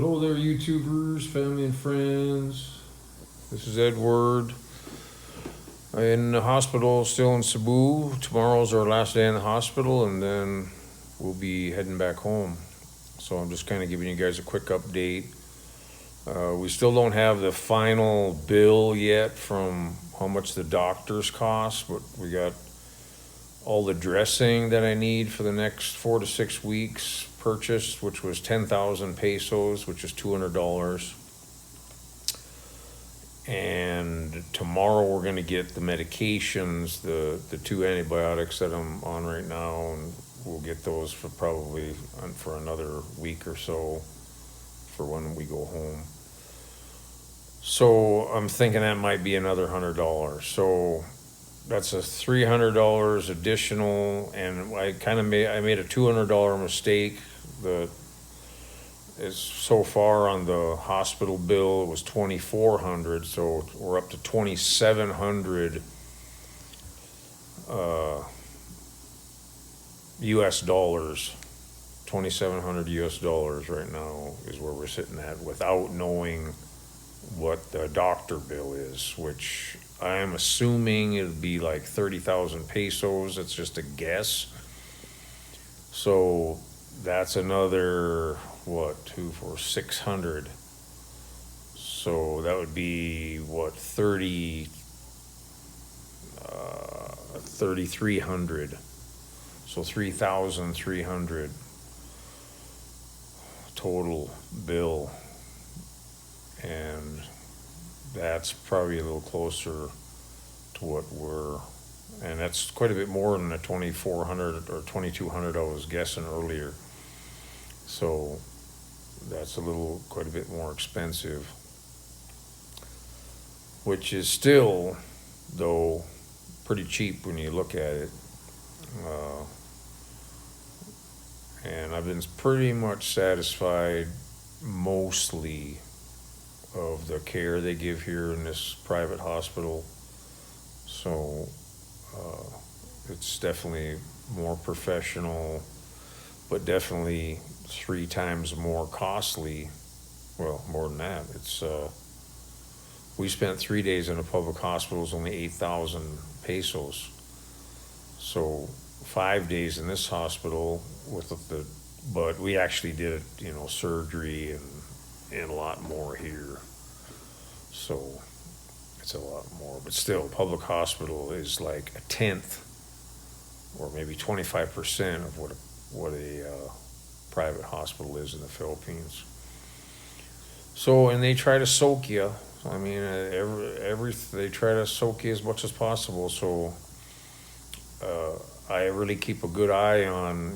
Hello there, YouTubers, family and friends. This is Edward. I'm in the hospital, still in Cebu. Tomorrow's our last day in the hospital, and then we'll be heading back home. So I'm just kind of giving you guys a quick update. We still don't have the final bill yet from how much the doctors cost, but we got all the dressing that I need for the next 4 to 6 weeks purchased, which was 10,000 pesos, which is $200. And tomorrow we're going to get the medications, the 2 antibiotics that I'm on right now, and we'll get those for probably for another week or so for when we go home. So I'm thinking that might be another $100. So that's a $300 additional, and I made a $200 mistake. Is so far on the hospital bill it was $2,400, so we're up to $2,700 US dollars. $2,700 US dollars right now is where we're sitting at, without knowing what the doctor bill is, which I am assuming it'll be like 30,000 pesos. It's just a guess. So that's another, what, 2, 4, 600. So that would be, what, 3,300. So 3,300 total bill. And that's probably a little closer to what and that's quite a bit more than the 2,400 or 2,200 I was guessing earlier. So that's quite a bit more expensive, which is still, though, pretty cheap when you look at it. And I've been pretty much satisfied mostly of the care they give here in this private hospital. So it's definitely more professional, but definitely 3 times more costly. Well, more than that. It's we spent 3 days in a public hospital, is only 8,000 pesos. So 5 days in this hospital but we actually did, surgery and a lot more here. So it's a lot more, but still, public hospital is like a tenth or maybe 25% of what a private hospital is in the Philippines. So, and they try to soak you. I mean, they try to soak you as much as possible. So I really keep a good eye on,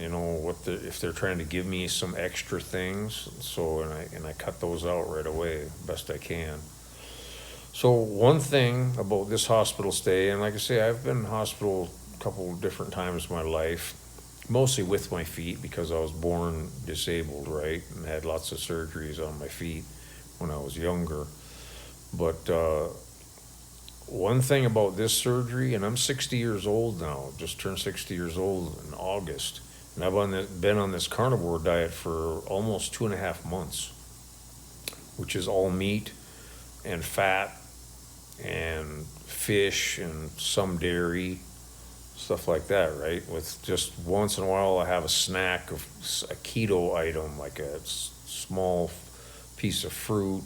if they're trying to give me some extra things. So, and I cut those out right away, best I can. So one thing about this hospital stay, and like I say, I've been in hospital a couple of different times in my life, mostly with my feet because I was born disabled, right? And had lots of surgeries on my feet when I was younger. But one thing about this surgery, and I'm 60 years old now, just turned 60 years old in August, and I've been on this carnivore diet for almost 2.5 months, which is all meat and fat and fish and some dairy, stuff like that, right? With just once in a while I have a snack of a keto item, like a small piece of fruit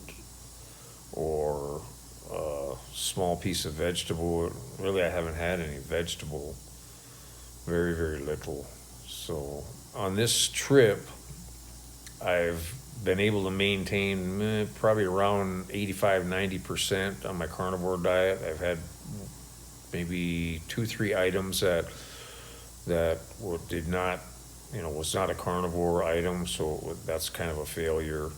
or a small piece of vegetable. Really, I haven't had any vegetable, very, very little. So on this trip, I've been able to maintain probably around 85-90% on my carnivore diet. I've had maybe 2-3 items that did not, was not a carnivore item, so that's kind of a failure.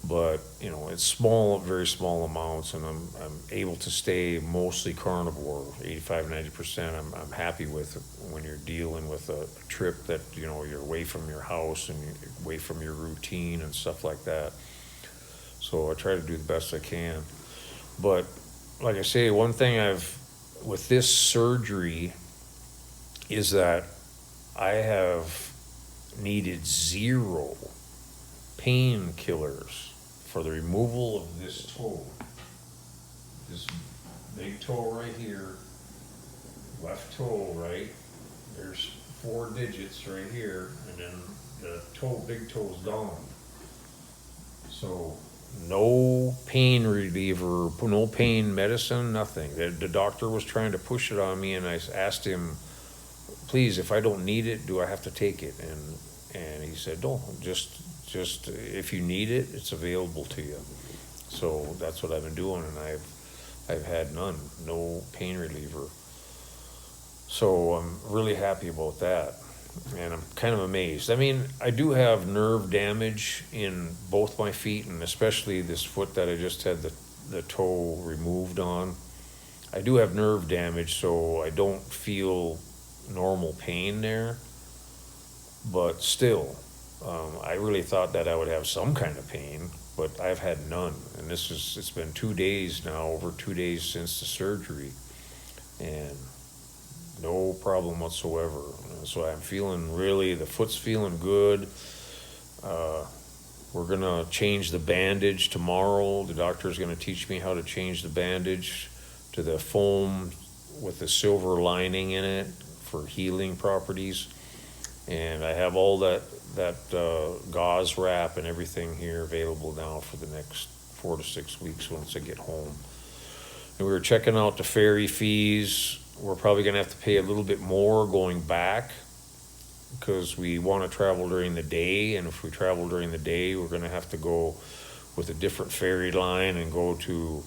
But it's small, very small amounts, and I'm able to stay mostly carnivore, 85-90%. I'm happy with it when you're dealing with a trip that you're away from your house and you're away from your routine and stuff like that. So I try to do the best I can. But like I say, one thing with this surgery is that I have needed zero painkillers for the removal of this toe. This big toe right here, left toe, right? There's 4 digits right here, and then the toe, big toe's down. So no pain reliever, no pain medicine, nothing. The doctor was trying to push it on me, and I asked him, please, if I don't need it, do I have to take it? And he said, no, just if you need it, it's available to you. So that's what I've been doing, and I've had no pain reliever. So I'm really happy about that, and I'm kind of amazed. I mean, I do have nerve damage in both my feet, and especially this foot that I just had the toe removed on. I do have nerve damage, so I don't feel normal pain there, but still, I really thought that I would have some kind of pain, but I've had none. And it's been 2 days now, over 2 days since the surgery, and no problem whatsoever. So I'm feeling the foot's feeling good. We're gonna change the bandage tomorrow. The doctor's gonna teach me how to change the bandage to the foam with the silver lining in it for healing properties. And I have all that gauze wrap and everything here available now for the next 4 to 6 weeks once I get home. And we were checking out the ferry fees. We're probably gonna have to pay a little bit more going back because we want to travel during the day, and if we travel during the day, we're gonna have to go with a different ferry line and go to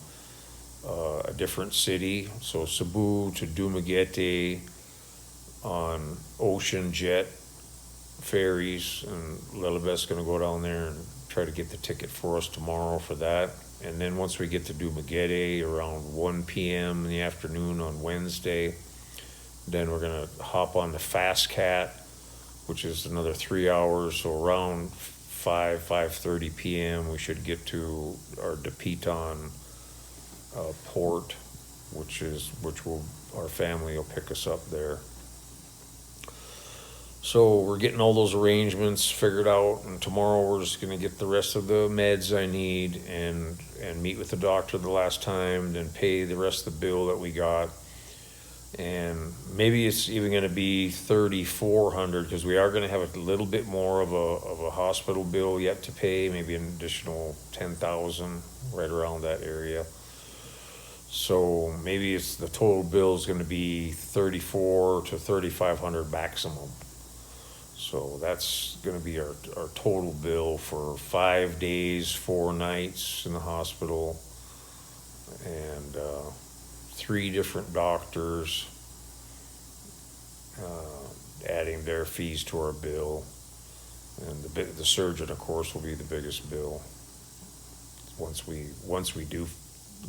a different city. So Cebu to Dumaguete on ocean jet ferries, and Lilibet's gonna go down there and try to get the ticket for us tomorrow for that. And then once we get to Dumaguete around 1 p.m. in the afternoon on Wednesday, then we're gonna hop on the Fast Cat, which is another 3 hours. So around 5:30 p.m. we should get to our Dapitan port, our family will pick us up there. So we're getting all those arrangements figured out, and tomorrow we're just gonna get the rest of the meds I need and meet with the doctor the last time, then pay the rest of the bill that we got. And maybe it's even gonna be $3,400 because we are gonna have a little bit more of a hospital bill yet to pay, maybe an additional $10,000, right around that area. So maybe it's the total bill is gonna be $3,400 to $3,500 maximum. So that's going to be our total bill for 5 days, 4 nights in the hospital, and 3 different doctors, adding their fees to our bill. And the surgeon, of course, will be the biggest bill. Once we do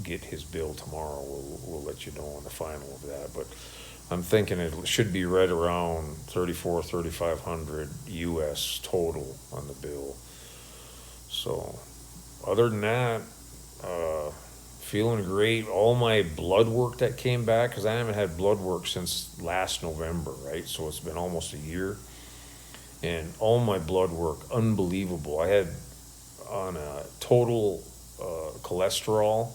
get his bill tomorrow, we'll let you know on the final of that. But I'm thinking it should be right around $3,500 US total on the bill. So other than that, feeling great. All my blood work that came back, because I haven't had blood work since last November, right? So it's been almost a year. And all my blood work, unbelievable. I had on a total cholesterol.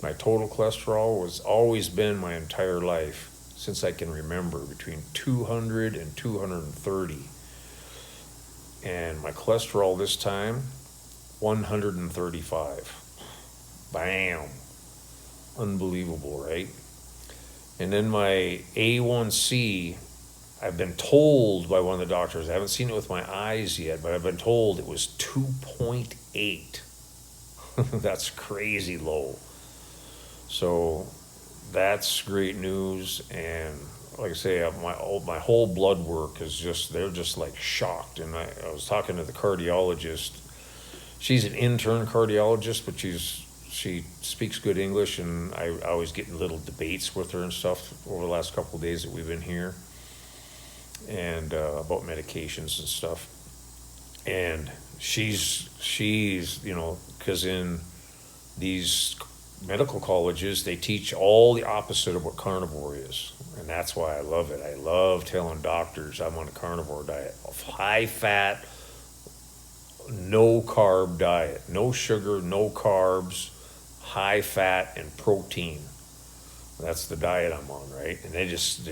My total cholesterol was always been my entire life, since I can remember, between 200 and 230. And my cholesterol this time, 135. Bam. Unbelievable, right? And then my A1C, I've been told by one of the doctors, I haven't seen it with my eyes yet, but I've been told it was 2.8. That's crazy low. So that's great news. And like I say, my whole blood work is they're just like shocked. And I was talking to the cardiologist. She's an intern cardiologist, but she speaks good English, and I always get in little debates with her and stuff over the last couple of days that we've been here, and about medications and stuff. And she's because in these medical colleges, they teach all the opposite of what carnivore is. And that's why I love it. I love telling doctors I'm on a carnivore diet, high fat, no carb diet, no sugar, no carbs, high fat and protein. That's the diet I'm on, right? And they just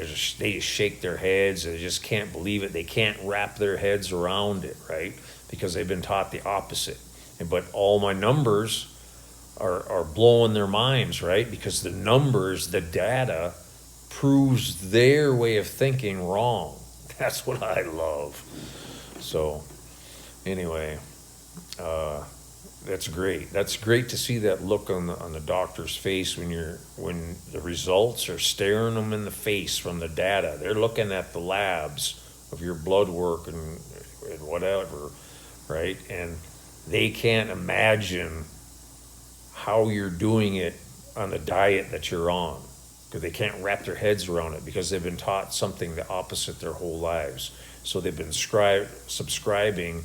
shake their heads. They just can't believe it. They can't wrap their heads around it, right? Because they've been taught the opposite. But all my numbers are blowing their minds, right? Because the numbers, the data, proves their way of thinking wrong. That's what I love. So, anyway, that's great. That's great to see that look on the doctor's face when the results are staring them in the face from the data. They're looking at the labs of your blood work and whatever, right? And they can't imagine how you're doing it on the diet that you're on, because they can't wrap their heads around it, because they've been taught something the opposite their whole lives. So they've been subscribing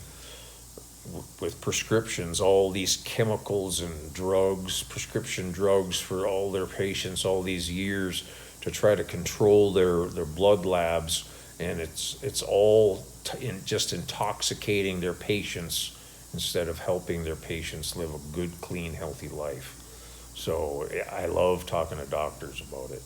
with prescriptions, all these chemicals and drugs, prescription drugs for all their patients all these years to try to control their blood labs, and it's all just intoxicating their patients instead of helping their patients live a good, clean, healthy life. So I love talking to doctors about it.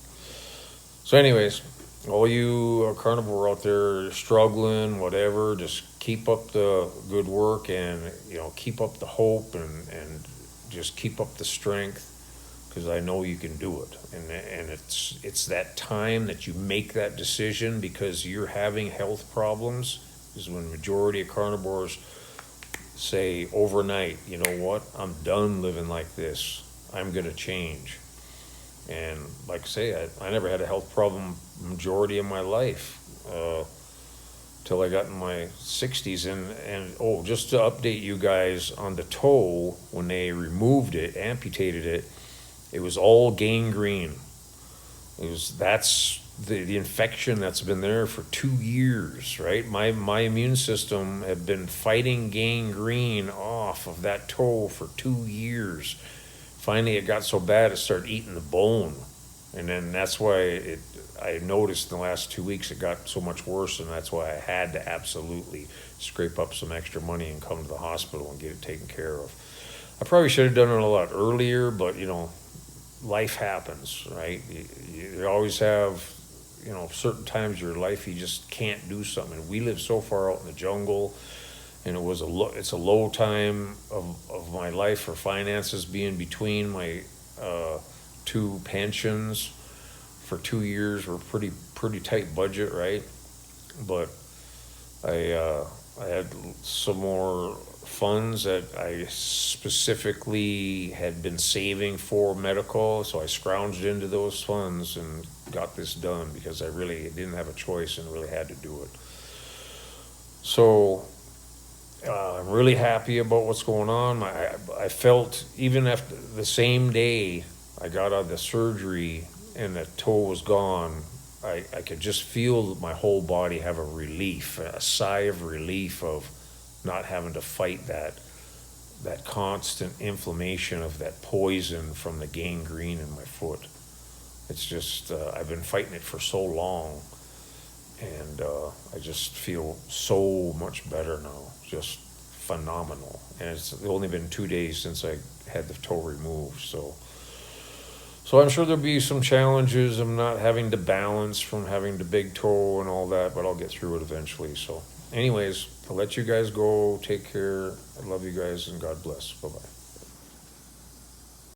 So anyways, all you carnivore out there struggling, whatever, just keep up the good work, and keep up the hope, and just keep up the strength, because I know you can do it. And it's that time that you make that decision, because you're having health problems, is when majority of carnivores say overnight, you know what, I'm done living like this. I'm going to change. And like I say, I never had a health problem majority of my life till I got in my 60s. And just to update you guys on the toe, when they removed it, amputated it, it was all gangrene. That's the infection that's been there for 2 years, right? My immune system had been fighting gangrene off of that toe for 2 years. Finally, it got so bad it started eating the bone, and then that's why I noticed in the last 2 weeks it got so much worse, and that's why I had to absolutely scrape up some extra money and come to the hospital and get it taken care of. I probably should have done it a lot earlier, but life happens, right? You always have certain times in your life you just can't do something. We live so far out in the jungle, and it's a low time of my life for finances, being between my two pensions for 2 years. We're pretty tight budget, right? But I had some more funds that I specifically had been saving for medical, so I scrounged into those funds and got this done, because I really didn't have a choice and really had to do it. So I'm really happy about what's going on. I felt, even after the same day I got out of the surgery and the toe was gone, I could just feel my whole body have a relief, a sigh of relief of not having to fight that constant inflammation of that poison from the gangrene in my foot. It's just, I've been fighting it for so long, and I just feel so much better now, just phenomenal. And it's only been 2 days since I had the toe removed, so I'm sure there'll be some challenges. I'm not having to balance from having the big toe and all that, but I'll get through it eventually. So anyways, I'll let you guys go. Take care. I love you guys, and God bless. Bye-bye.